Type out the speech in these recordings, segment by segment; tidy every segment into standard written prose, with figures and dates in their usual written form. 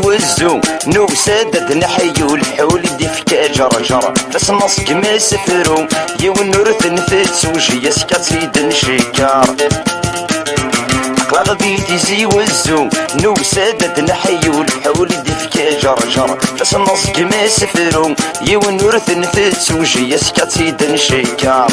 وزو نو سادد نحيو الحول ديفكا جرجر فاس نصك ما سفرو يون نورث نفت وجي سكاتي دنشكار غادي تيزي وزو نو سادد نحيو الحول ديفكا جرجر فاس نصك ما سفرو يون نورث نفت وجي سكاتي دنشكار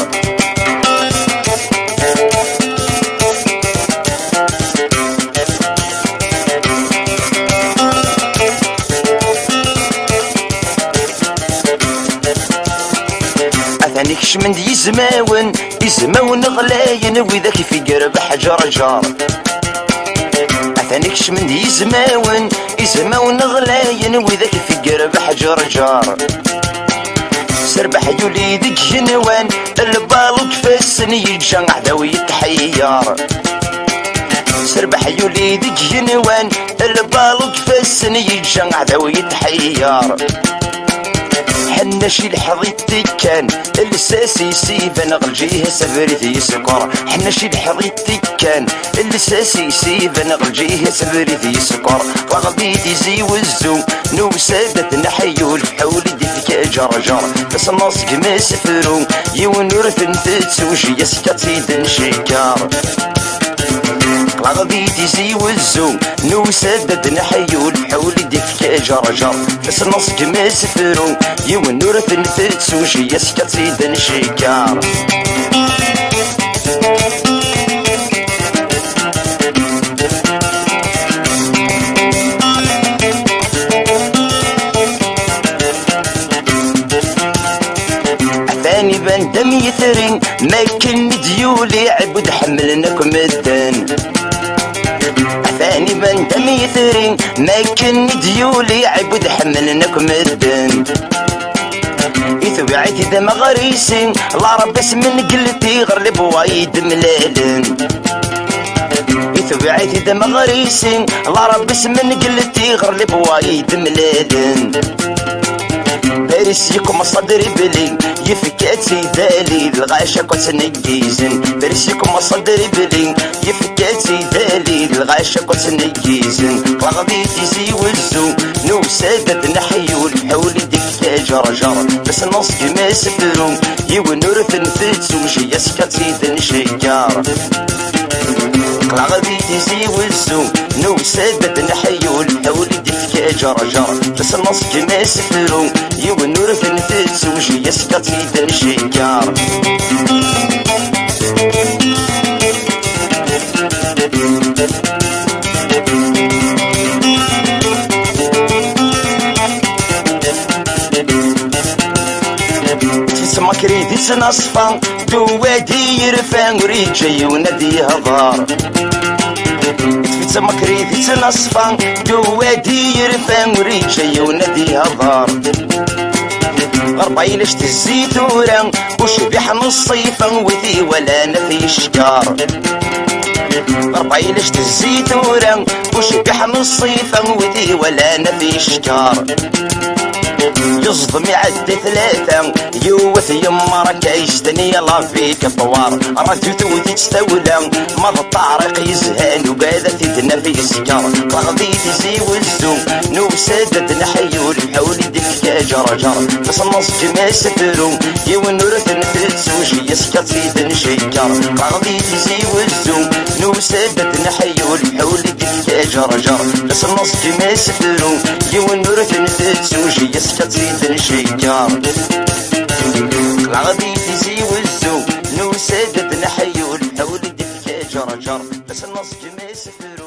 ثانيكش من دي يزماون غلاين وذاك في قرب حجر جار ثانيكش من دي يزماون غلاين وذاك في قرب حجر جار سربح يولي ذيك جنوان البالوك فاسن يجان عداوي يتحيار سربح يولي ذيك جنوان البالوك فاسن يجان عداوي يتحيار حنا شي الحضيتي كان الساسي سيفن غلجيه سفريتي سكر حنا شي الحضيتي كان الساسي سيفن غلجيه سفريتي سكر غادي تيزي وزو نو سادت نحيو الحول ديك جرجر بس الناس ما سفرو يون ورث نفت وجي سكاتي دنشكار غادي تيزي وزو نو سادد نحيو الحول ديك جرجر بس الناس ما سفرو يون ورث نفت وجي سكاتي دنشكار ثاني بندم يثرين ما كن ديولي عبد حملناكم الدن ثاني بندم يثرين ما كن ديولي عبد حملناكم الدن يثبعت دم غريسين لا رب اسم قلتي غرب وايد ملالن يثبعت دم غريسين لا رب اسم قلتي غرب وايد ملالن برسيكم صدري بلي يفكاتي ذالي الغاشا كنت نجيزن برسيكم صدري بلي يفكاتي ذالي الغاشا كنت نجيزن غادي تيزي وزو نو سادد نحيو الحول ديك جرجر بس النص ما سفرو يون ورث نفت وجي سكاتي دنشكار غادي تيزي وزو نو سادد نحيو الحول ديك جرجر بس النص ما سفرو يون ورث نفت وجي سكاتي دنشكار تسمى كريدي تنصفى دوادي يرفع وريد جاي ونادي هضار تسمى كريدي تنصفى دوادي يرفع وريد جاي ونادي هضار غربايلش تزيتورا وشبيح نصيفا وذي ولا نفي شكار غربايلش تزيتورا وشبيح نصيفا وذي ولا نفي شكار يصدم يعدي ثلاثة يوث يمرك يستني الله فيك طوار راديو تودي تستولى مضى الطارق يزهان وقاذا تدنا في السكر غادي تيزي وزو نو سادد نحيو الحول ديك جرجر بس النص ما سفرو يون ورث نفت وجي سكاتي دنشكر غادي تيزي وزو نو سادد نحيو الحول ديك جرجر بس النص ما سفرو يون ورث نفت وجي سكاتي دنشكار غادي تيزي وزو نو سادد نحيو الحول ديك جرجر بس النص ما سفرو